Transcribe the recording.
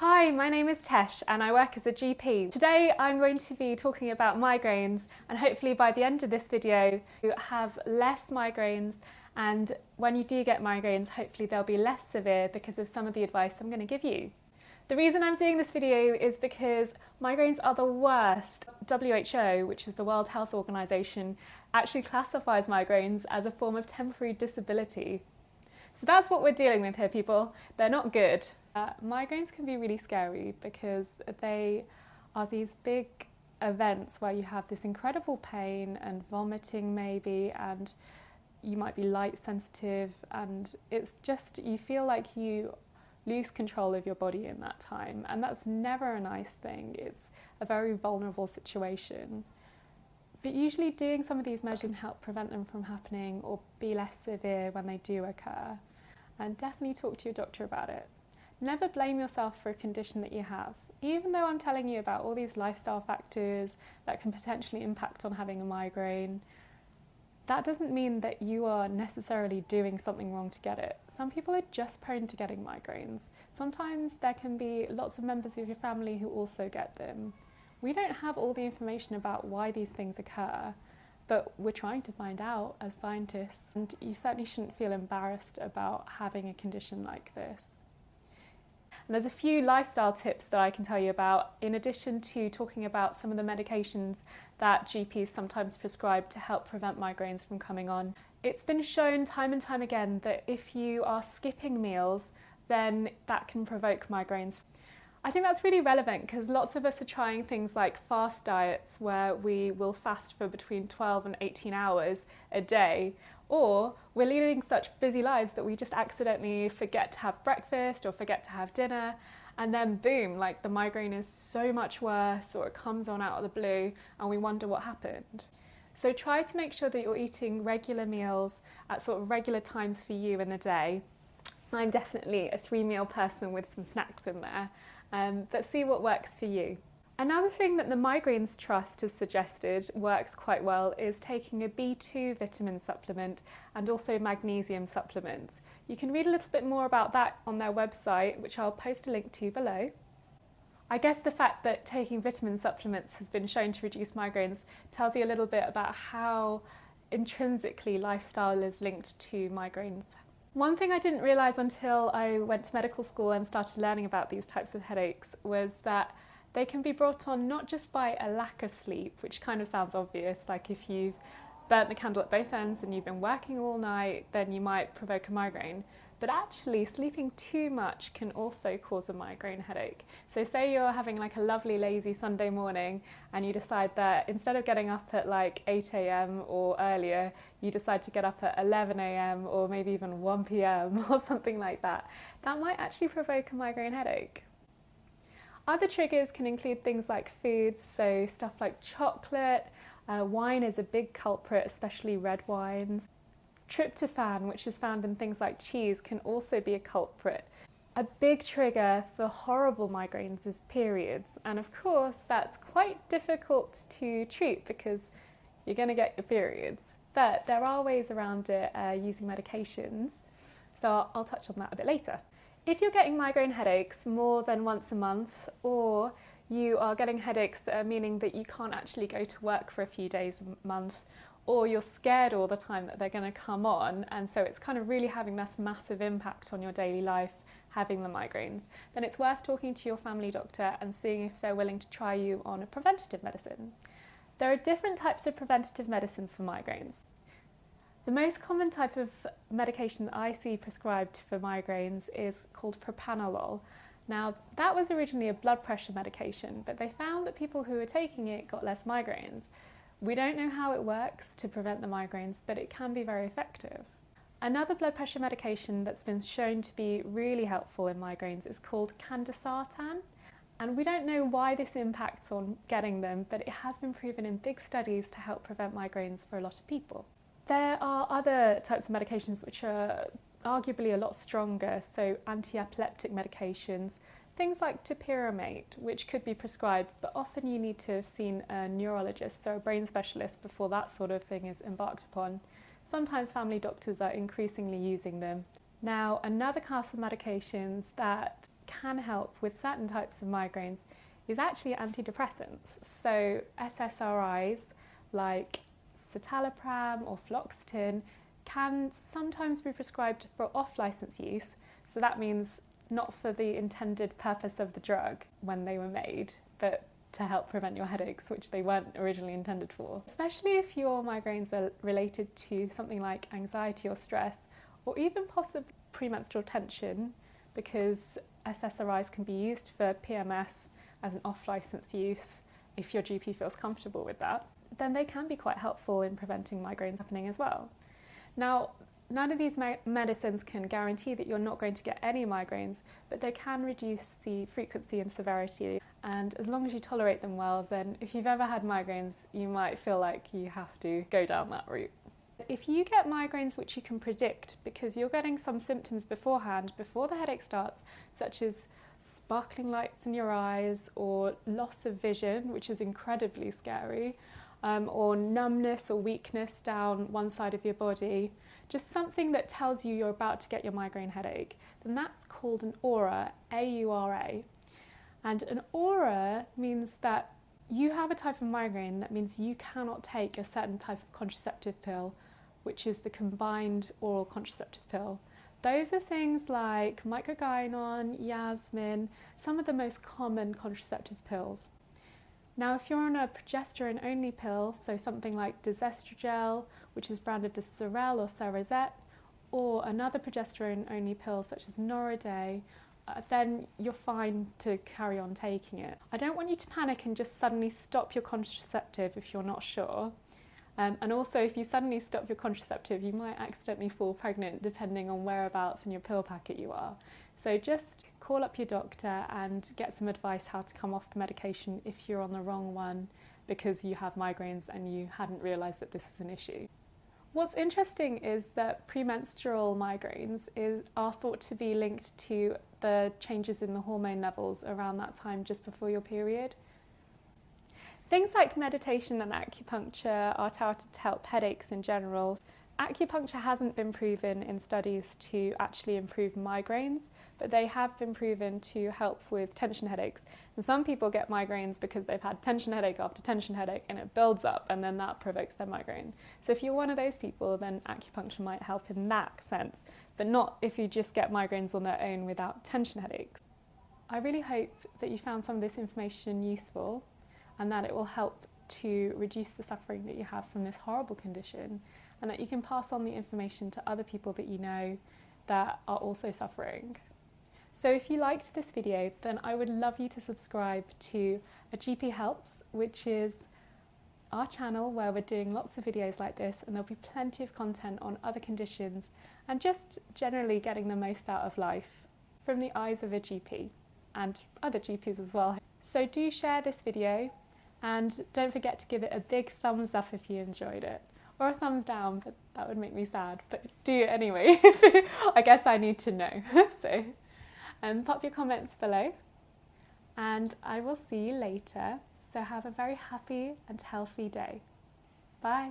Hi, my name is Tesh and I work as a GP. Today I'm going to be talking about migraines, and hopefully by the end of this video you have less migraines, and when you do get migraines hopefully they'll be less severe because of some of the advice I'm going to give you. The reason I'm doing this video is because migraines are the worst. WHO, which is the World Health Organization, actually classifies migraines as a form of temporary disability. So that's what we're dealing with here, people. They're not good. Migraines can be really scary because they are these big events where you have this incredible pain and vomiting maybe, and you might be light sensitive, and it's just, you feel like you lose control of your body in that time, and that's never a nice thing. It's a very vulnerable situation. But usually doing some of these measures help prevent them from happening or be less severe when they do occur. And definitely talk to your doctor about it. Never blame yourself for a condition that you have. Even though I'm telling you about all these lifestyle factors that can potentially impact on having a migraine, that doesn't mean that you are necessarily doing something wrong to get it. Some people are just prone to getting migraines. Sometimes there can be lots of members of your family who also get them. We don't have all the information about why these things occur, but we're trying to find out as scientists, and you certainly shouldn't feel embarrassed about having a condition like this. And there's a few lifestyle tips that I can tell you about, in addition to talking about some of the medications that GPs sometimes prescribe to help prevent migraines from coming on. It's been shown time and time again that if you are skipping meals, then that can provoke migraines. I think that's really relevant because lots of us are trying things like fast diets where we will fast for between 12 and 18 hours a day, or we're leading such busy lives that we just accidentally forget to have breakfast or forget to have dinner, and then boom, like the migraine is so much worse, or it comes on out of the blue and we wonder what happened. So try to make sure that you're eating regular meals at sort of regular times for you in the day. I'm definitely a 3-meal person with some snacks in there, but see what works for you. Another thing that the Migraines Trust has suggested works quite well is taking a B2 vitamin supplement and also magnesium supplements. You can read a little bit more about that on their website, which I'll post a link to below. I guess the fact that taking vitamin supplements has been shown to reduce migraines tells you a little bit about how intrinsically lifestyle is linked to migraines. One thing I didn't realise until I went to medical school and started learning about these types of headaches was that they can be brought on not just by a lack of sleep, which kind of sounds obvious, like if you've burnt the candle at both ends and you've been working all night, then you might provoke a migraine. But actually, sleeping too much can also cause a migraine headache. So say you're having like a lovely lazy Sunday morning and you decide that instead of getting up at like 8 a.m. or earlier, you decide to get up at 11 a.m. or maybe even 1 p.m. or something like that. That might actually provoke a migraine headache. Other triggers can include things like foods, so stuff like chocolate, wine is a big culprit, especially red wines. Tryptophan, which is found in things like cheese, can also be a culprit. A big trigger for horrible migraines is periods, and of course that's quite difficult to treat because you're going to get your periods. But there are ways around it using medications, so I'll touch on that a bit later. If you're getting migraine headaches more than once a month, or you are getting headaches that are meaning that you can't actually go to work for a few days a month, or you're scared all the time that they're going to come on, and so it's kind of really having this massive impact on your daily life, having the migraines, then it's worth talking to your family doctor and seeing if they're willing to try you on a preventative medicine. There are different types of preventative medicines for migraines. The most common type of medication that I see prescribed for migraines is called propranolol. Now, that was originally a blood pressure medication, but they found that people who were taking it got less migraines. We don't know how it works to prevent the migraines, but it can be very effective. Another blood pressure medication that's been shown to be really helpful in migraines is called candesartan. And we don't know why this impacts on getting them, but it has been proven in big studies to help prevent migraines for a lot of people. There are other types of medications which are arguably a lot stronger, so anti-epileptic medications, things like topiramate, which could be prescribed, but often you need to have seen a neurologist, so a brain specialist, before that sort of thing is embarked upon. Sometimes family doctors are increasingly using them. Now, another class of medications that can help with certain types of migraines is actually antidepressants. So SSRIs like citalopram or fluoxetine can sometimes be prescribed for off-license use. So that means not for the intended purpose of the drug when they were made, but to help prevent your headaches, which they weren't originally intended for. Especially if your migraines are related to something like anxiety or stress, or even possibly premenstrual tension, because SSRIs can be used for PMS as an off-license use if your GP feels comfortable with that, then they can be quite helpful in preventing migraines happening as well. Now, none of these medicines can guarantee that you're not going to get any migraines, but they can reduce the frequency and severity. And as long as you tolerate them well, then if you've ever had migraines, you might feel like you have to go down that route. If you get migraines which you can predict because you're getting some symptoms beforehand, before the headache starts, such as sparkling lights in your eyes or loss of vision, which is incredibly scary, or numbness or weakness down one side of your body, just something that tells you you're about to get your migraine headache, then that's called an aura, A-U-R-A. And an aura means that you have a type of migraine that means you cannot take a certain type of contraceptive pill, which is the combined oral contraceptive pill. Those are things like MIGRAINES, Yasmin, some of the most common contraceptive pills. Now, if you're on a progesterone-only pill, so something like desestrogel, which is branded as Serel or Cerazette, or another progesterone-only pill such as Noriday, then you're fine to carry on taking it. I don't want you to panic and just suddenly stop your contraceptive if you're not sure. And also, if you suddenly stop your contraceptive, you might accidentally fall pregnant depending on whereabouts in your pill packet you are. So just call up your doctor and get some advice how to come off the medication if you're on the wrong one because you have migraines and you hadn't realised that this is an issue. What's interesting is that premenstrual migraines are thought to be linked to the changes in the hormone levels around that time just before your period. Things like meditation and acupuncture are touted to help headaches in general. Acupuncture hasn't been proven in studies to actually improve migraines, but they have been proven to help with tension headaches. And some people get migraines because they've had tension headache after tension headache and it builds up and then that provokes their migraine. So if you're one of those people, then acupuncture might help in that sense, but not if you just get migraines on their own without tension headaches. I really hope that you found some of this information useful and that it will help to reduce the suffering that you have from this horrible condition, and that you can pass on the information to other people that you know that are also suffering. So if you liked this video, then I would love you to subscribe to A GP Helps, which is our channel where we're doing lots of videos like this, and there'll be plenty of content on other conditions and just generally getting the most out of life from the eyes of a GP and other GPs as well. So do share this video and don't forget to give it a big thumbs up if you enjoyed it. Or a thumbs down, but that would make me sad. But do it anyway. I guess I need to know. So pop your comments below and I will see you later. So have a very happy and healthy day. Bye.